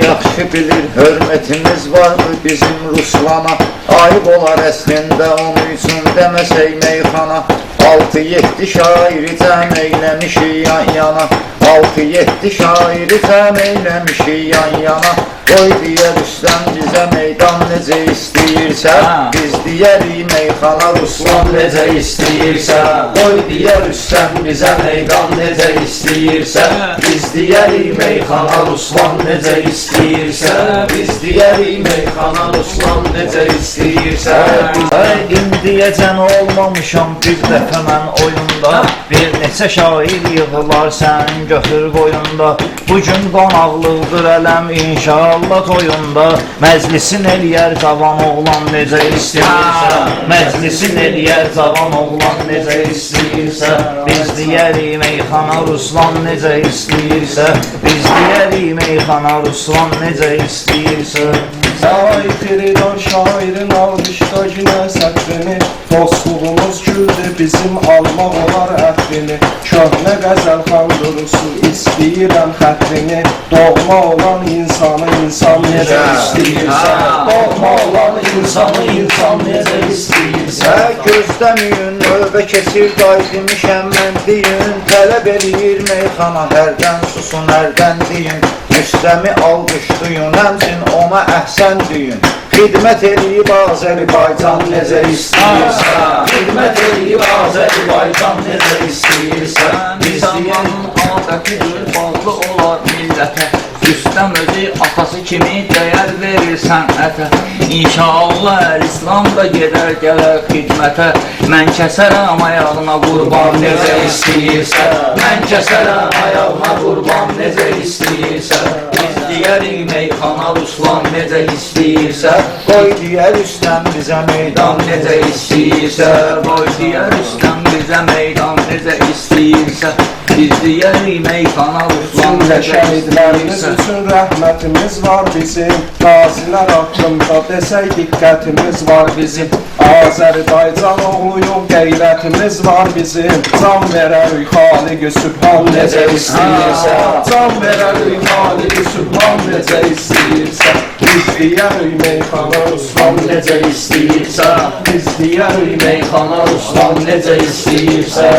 Yaxşı bilir, hörmətimiz vardı bizim Ruslana. Ayıb olar əslində onun üçün deməsək meyxana. 6-7 şairi cəm eyləmişik yan yana. 6-7 şairi cəm eyləmişik yan yana. Qoy deyər Rüstəm bizə meydan necə istəyirsə, biz deyərik meyxana Ruslan necə istəyirsə. Qoy deyər Rüstəm bizə meydan necə istəyirsə, biz deyərik meyxana Ruslan necə istəyirsə. Biz deyərik meyxana Ruslan necə istəyirsə. İndiyəcən olmamışam bir dəfə mən oyunda, bir neçə şair yığılar sənin götür qoyunda. Bugün qonaqlıqdır ələm inşallah toyunda. Məclisin eləyər cavan oğlan necə istəyirsə, məclisin eləyər cavan oğlan necə istəyirsə. Biz deyərik meyxana Ruslan necə istəyirsə, biz deyərik meyxana Ruslan necə istəyirsə. Say Firidan şairin almışda yine sətrini, dostluğumuz güldür bizim almaq olar ətrini. Köhnə qəzəl xan durusu istəyirəm xətrini, doğma olan insanı insan necə istəyirsə, doğma olan insanı insan necə istəyirsə. Gözləməyin, növbə keçir qaydımışəm mən deyin. Tələb eləyir meyxana, hərdən susun, hərdən deyin. Rüstəmi alqışlayın, həmçin ona əhsən deyin. Xidmət eləyib Azərbaycan necə istəyirsə, xidmət eləyib Azərbaycan necə istəyirsə. Biz zamanın adətidir, bağlı olar millətə. Rüstəm özü atası kimi dəyər verir sənətə. İnşallah əl-İslam da gedər gələr xidmətə. Mən kəsərəm ayağına qurban necə istəyirsə, mən kəsərəm ayağına qurban necə istəyirsə. Biz deyərik meyxana Ruslan necə istəyirsə, qoy deyər Rüstəm bizə meydan necə istəyirsə. Qoy deyər Rüstəm bizə meydan necə istəyirsə. Biz deyərik meyxana Ruslan necə Şəhidlərimiz istəyirsə. üçün rəhmətimiz var bizim, qazilər haqqında desək diqqətimiz var bizim. Azərbaycan oğluyuq, qeyrətimiz var bizim. Can verərik Xaliq-i Sübhan necə istəyirsə, can verərik Xaliq-i Sübhan necə istəyirsə. Biz deyərik meyxana Ruslan necə istəyirsə, biz deyərik meyxana Ruslan necə istəyirsə.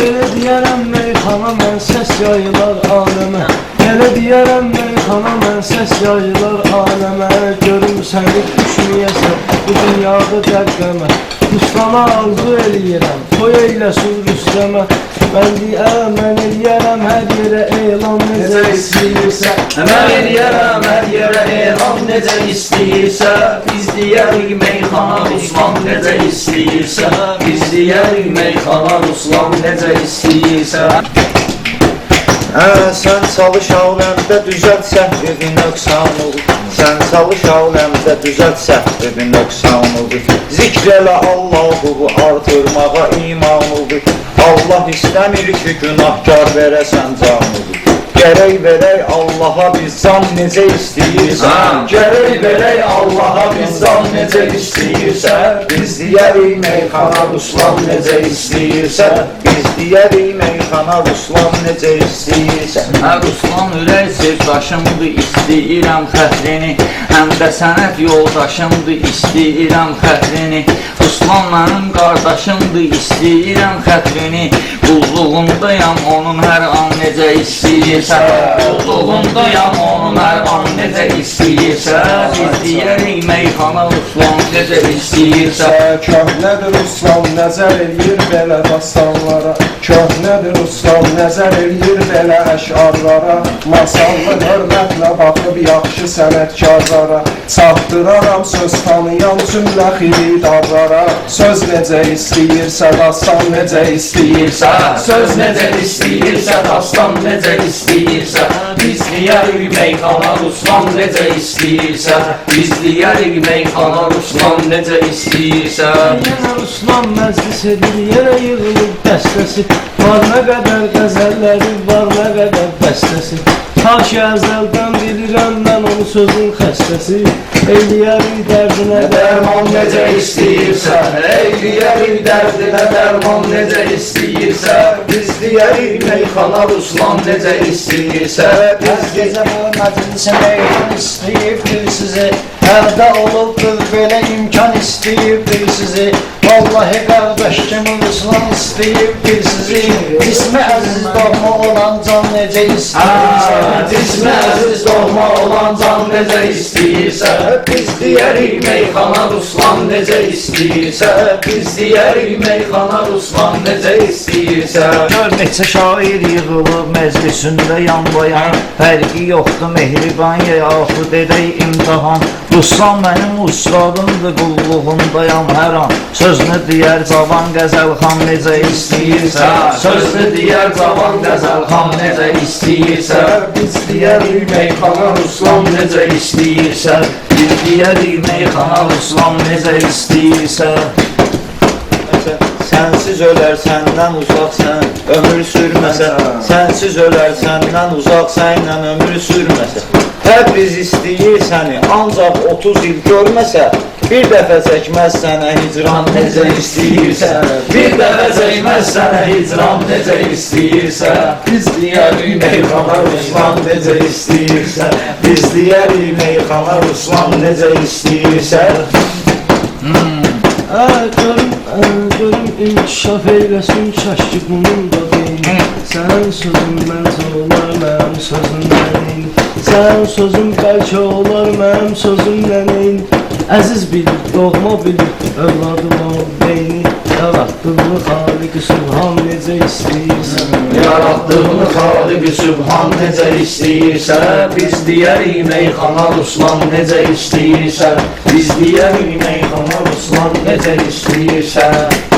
Elə deyərəm meyxana mən səs yayılar aləmə. Elə deyərəm meyxana mən səs yayılar aləmə. Görüm səni düşməyəsən bu dünyada dərqəmə. Ruslana arzu eləyirəm, toy eyləsin Rüstəmə. Mən deyərəm, mən eləyərəm hər yerə elan necə istəyirsə. Mən eləyərəm hər yerə elan necə istəyirsə. Biz deyərik meyxana Ruslan necə istəyirsə. Biz deyərik meyxana Ruslan necə istəyirsə. Sən çalış aləmdə düzəlt səhvini nöqsanını. Sən çalış aləmdə düzəlt səhvini nöqsanını. Zikr elə Allah'u artırmağa imanını. Allah istəmir ki günahkar verəsən canını. Gərək verək Allaha biz can necə istəyirsə. Gərək verək Allaha biz can necə istəyirsə. Biz deyərik meyxana Ruslan necə istəyirsə. Biz deyərik meyxana Ruslan necə istəyirsə. Ruslan ürək sevdaşımdır, istəyirəm xətrini. Həm də sənət yoldaşımdır, istəyirəm xətrini. Ruslan mənim qardaşımdır, istəyirəm xətrini. Qulluğundayam onun hər an necə istəyirsə. Qulluğundayam onun hər an necə istəyirsə. Biz deyərik meyxana Ruslan necə istəyirsə. Köhnədir Ruslan nəzər eləyir belə dastanlara. Köhnədir Ruslan nəzər eləyir belə əşarlara. Masallı hörmətlə baxıb yaxşı sənətkarlara. Çatdıraram söz tanıyan cümlə xiridarlara. Söz necə istəyirsə, dastan necə istəyirsə. Söz necə istəyirsə, dastan necə istəyirsə. Biz deyərik meyxana Ruslan necə istəyirsə. Biz deyərik meyxana Ruslan necə istəyirsə. Yenə Ruslan məclis edir, yenə yığılıb dəstəsi. Var nə qədər qəzəlləri, var nə qədər bəstəsi. Ta ki əzəldən bilirəm mən onun sözün xəstəsi. Eyləyərik dərdinə Dərman necə istəyirsən, eyləyərik dərdinə dərman necə istəyirsən. Biz deyərik meyxana Ruslan necə istəyirsən. Hər gecə bu məclisə meydan istəyibdir sizi. Hərdə olubdur belə imkan istəyibdir sizi. Vallahi qardaş kimi Ruslan istəyibdir sizi. İsmi əziz doğma olan can necə istəyirsən. Cismi əziz doğma olan can necə istəyirsən. Biz deyərik meyxana Ruslan necə istəyirsən. Biz deyərik meyxana Ruslan necə istəyirsən. Gör neçə şair yığılıb məclisində yan-bayan. Fərqi yoxdur mehriban ya yaxud edək imtihan. Ruslan mənim ustadımdır, qulluğundayam hər an. Sözünü deyər cavan qəzəlxan necə istəyirsən. Sözünü deyər cavan qəzəlxan necə istəyirsən. Biz deyərik Meyxana Ruslan necə istəyirsən. Biz deyərik meyxana Ruslan necə istəyirsən. Sənsiz ölər səndən uzaq sən, ömür sürməsə. Sənsiz ölər səndən uzaq sənlə ömür sürməsə. Təbriz istəyir səni, ancaq 30 il görməsə. Bir dəfə çəkməz sənə hicran necə istəyirsən. Bir dəfə çəkməz sənə hicran necə istəyirsən. Biz deyərik meyxana Ruslan necə istəyirsən. Biz deyərik meyxana Ruslan necə istəyirsən. Görüm inkişaf eyləsin çaşki bunun da deyil. Sənin sözün məncə olar mənim sözümdən eyni. Sənin sözün bəlkə olar mənim sözümdən eyni. Əziz bilir, doğma bilir, övladım ol beyni. Yarattığını Xaliq-i Sübhan necə istəyirsən. Yarattığını Xaliq-i Sübhan necə istəyirsən. Biz deyərik meyxana Ruslan necə istəyirsən. Biz deyərik meyxana Ruslan necə istəyirsən.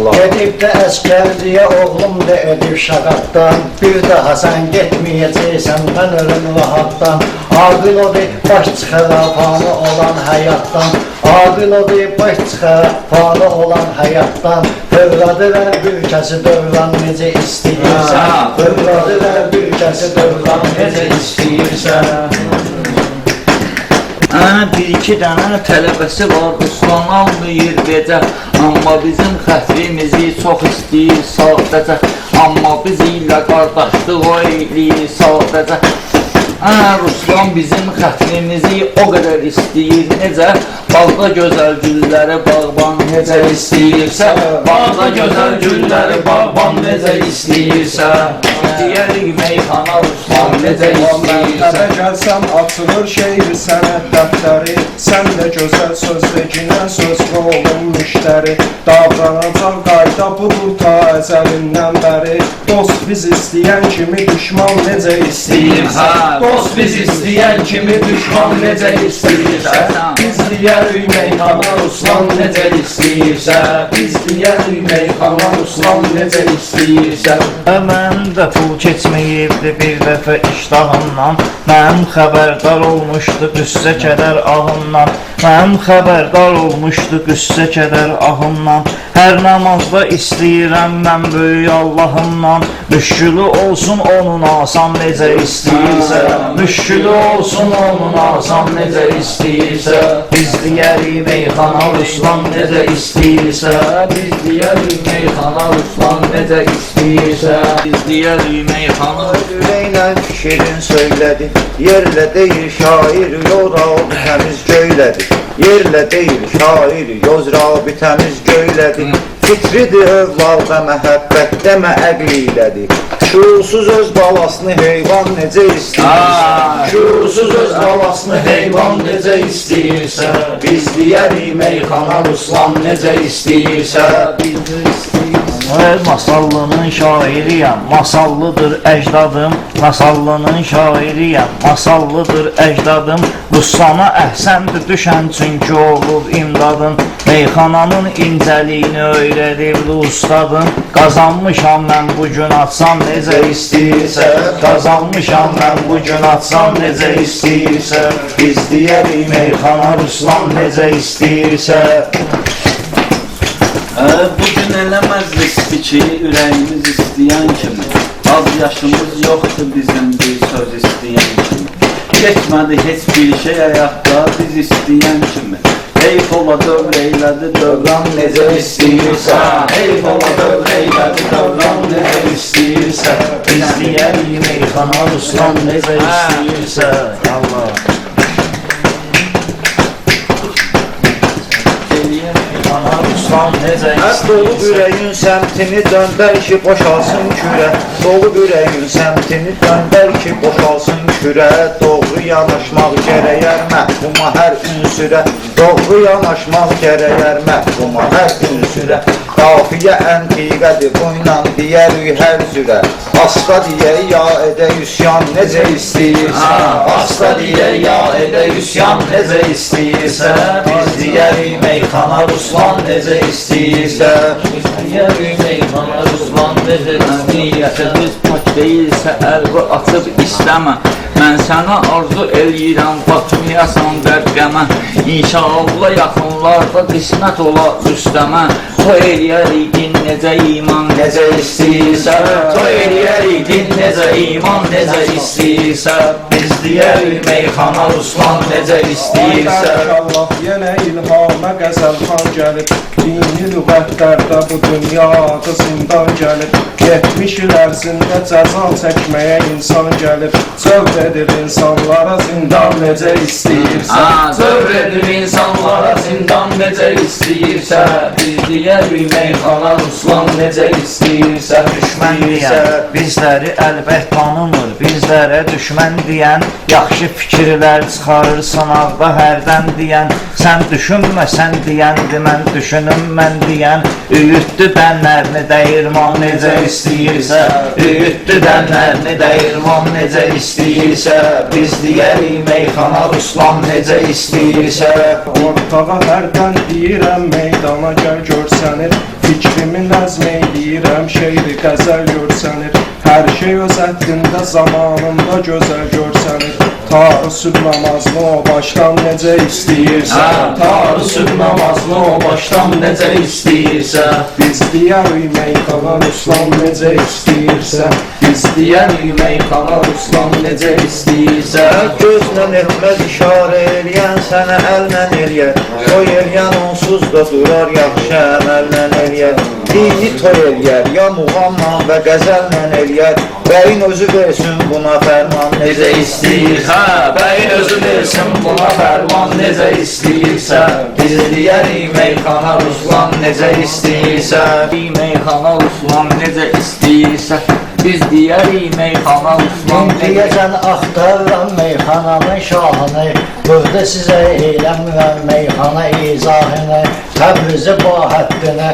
Gedib də əskərliyə oğlum da ödüb şaqatdan. Bir daha sən getməyəcəksən mən ölüm rahatdan. Aqil o deyib baş çıxara fanı olan həyatdan. Aqil o deyib baş çıxara fanı olan həyatdan. Fövradilər bir kəsi dövran necə istəyirsən. Fövradilər bir kəsi dövran necə istəyirsən. Bir-iki dənə tələbəsi var, Ruslan almayır becə. Amma bizim xətrimizi çox istəyir sadəcə. Amma biz ilə qardaşlıq o eləyir sadəcə. Ruslan bizim xətrimizi o qədər istəyir necə. Bağda gözəl gülləri bağban necə istəyirsə. Bağda gözəl gülləri bağban necə istəyirsə. Deyərik meyxana Ruslan necə istəyirsə. Məktəbə gəlsəm açılır şeiri sənət dəftəri. Sən də gözəl sözdəkinə sözlü olun müştəri. Davranacaq qayda budur ta əzəlindən bəri. Dost biz istəyən kimi düşman necə istəyirsə. Dost biz istəyən kimi düşman necə istəyirsə. Biz deyərik meyxana Ruslan necə istəyirsə. Biz deyərik meyxana Ruslan necə istəyirsə. Mənim də pul keçməyibdi bir dəfə iştahımdan. Mənim xəbərdar olmuşdu qüssə kədər ahımdan. Mənim xəbərdar olmuşdu qüssə kədər ahımdan. Hər namazda istəyirəm mən böyük Allahımdan. Müşkülü olsun onun asan necə istəyirsə. Müşkülü olsun onun asan necə istəyirsə. Biz deyərik meyxana Ruslan necə istəyirsə. Biz deyərik meyxana Ruslan necə istəyirsə. Biz deyərik meyxana Ürəklə şirin söylədi. Yerlə deyil şair yorabi təmiz göylədi. Yerlə deyil şair yozrabi təmiz göylədi. Fitridir övlada məhəbbət demə əqli ilədi. Şuursuz öz balasını heyvan necə istəyirsə. Şuursuz öz balasını heyvan necə istəyirsə. Biz deyərik meyxana Ruslan necə istəyirsə. Masallının şairiyəm, masallıdır əcdadım. Masallının şairiyəm, masallıdır əcdadım. Ruslana əhsəndir düşən çünki olub imdadım. Meyxananın incəliyini öyrədib ustadım. Qazanmışam mən bu gün atsam necə istəyirsə. Qazanmışam mən bu gün atsam necə istəyirsə. Biz deyərik meyxana Ruslan necə istəyirsə. Bugün elə məclisdir ki, ürəyimiz istəyən kimi, az yaşımız yoxdur bizim bir söz istəyən kimi. Geçmədi heç bir şey ayaqda biz istəyən kimi. Heyf ola dövr eylədi dövran necə istəyirsə, heyf ola dövr eylədi dövran necə istəyirsə. Biz deyərik meyxana Ruslan necə istəyirsə. Allah. Meyxana Ruslan necə Dolu istəyirsə. ürəyin səmtini döndər ki boşalsın kürə. Dolu ürəyin səmtini döndər ki boşalsın kürə. Doğru yanaşmaq gərəyər məhkuma hər ünsürə. Doğru yanaşmaq gərəyər məhkuma hər ünsürə. Qafiyə əntiqədir boynan deyərik hər zürə. Asta deyək ya edə üsyan necə istəyirsən. Asta deyək ya edə üsyan necə istəyirsə. Biz deyərik meyxana Ruslan necə istəyirsə. Biz deyərik meyxana Ruslan necə istəyirsə. Biz pak deyilsə əlqı açıb istəmə. Mən sənə arzu eləyirəm, batmayasan qərqəmə. İnşallah yaxınlarda qismət ola üstəmə. Toy eləyərik din necə iman necə istəyirsə. Toy eləyərik din necə iman necə istəyirsə. Biz deyərik meyxana Ruslan necə istəyirsə. Allah yenə ilhama qəzəlxan gəlib. Dini lüğətlərdə bu dünyada zindan gəlib. 70 il ərzində cəza çəkməyə insan gəlib. Zövq edir insanlara zindan necə istəyirsə. Zövr edir insanlara zindan necə istəyirsə. Biz deyərik meyxana Ruslan necə istəyirsə. Düşmən deyən bizləri əlbət tanımır. Bizlərə düşmən deyən yaxşı fikirlər çıxarır sınavda hərdən deyən. Sən düşünmə sən deyəndi mən düşünüm mən deyən. Üyütdü dənlərini dəyirman necə istəyirsə. Üyütdü dənlərini dəyirman necə istəyirsə. Biz deyərik meyxana Ruslan necə istəyirsə. Ortağa hərdən deyirəm meydana gəl görsənir. Fikrimi nəzm eyləyirəm şeiri qəzəl görsənir. Hər şey öz həddində zamanında gözəl görsənir. Tarı süb namazını o başdan necə istəyirsə. Tarı süb namazını o başdan necə istəyirsə. Biz deyərik meyxana Ruslan necə istəyirsə. Biz deyərik meyxana Ruslan necə istəyirsə. Gözlə elməz işarə eləyən sənə əllə eləyər. Toy eləyən onsuz da durar yaxşı əməllə eləyər. Dini toy eləyər ya muğamla və qəzəllə eləyər. Bəyin özü versin buna fərman necə istəyirsə. Bəyin özü versin buna fərman necə istəyirsə. Biz deyərik meyxana Ruslan necə istəyirsə. Meyxana Ruslan necə istəyirsə. Biz deyərik meyxana Ruslan necə Deyəcən axtarıram meyxananın şahını. Burada sizə eyləmirəm meyxana izahını. Təbrizi bahəddini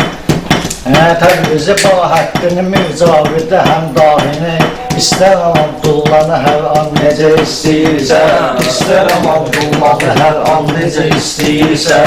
Təbrizi bahəddini Mircavidə həm dahini. İstərəm Abdullanı hər an necə istəyirsə. İstərəm Abdullanı hər an necə istəyirsə.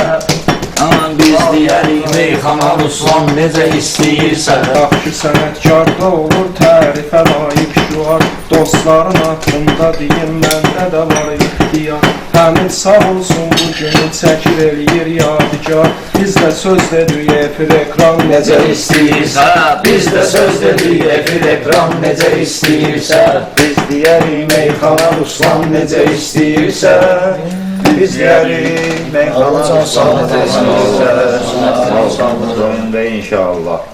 Biz deyərik meyxana Ruslan necə istəyirsə. Yaxşı sənətkarda olur tərifə layiq şüar. Dostların haqqında deyim məndə də var ixtiyar. Həmin sağ olsun bu günü çəkir eləyir yadigar. Biz də söz dedik efir ekran necə istəyirsə. Biz də söz dedik efir ekran necə istəyirsə. Biz deyərik Meyxana Ruslan necə istəyirsə. Biz deyərik meyxana Ruslan necə istəyirsə. Sağ olun və inşallah.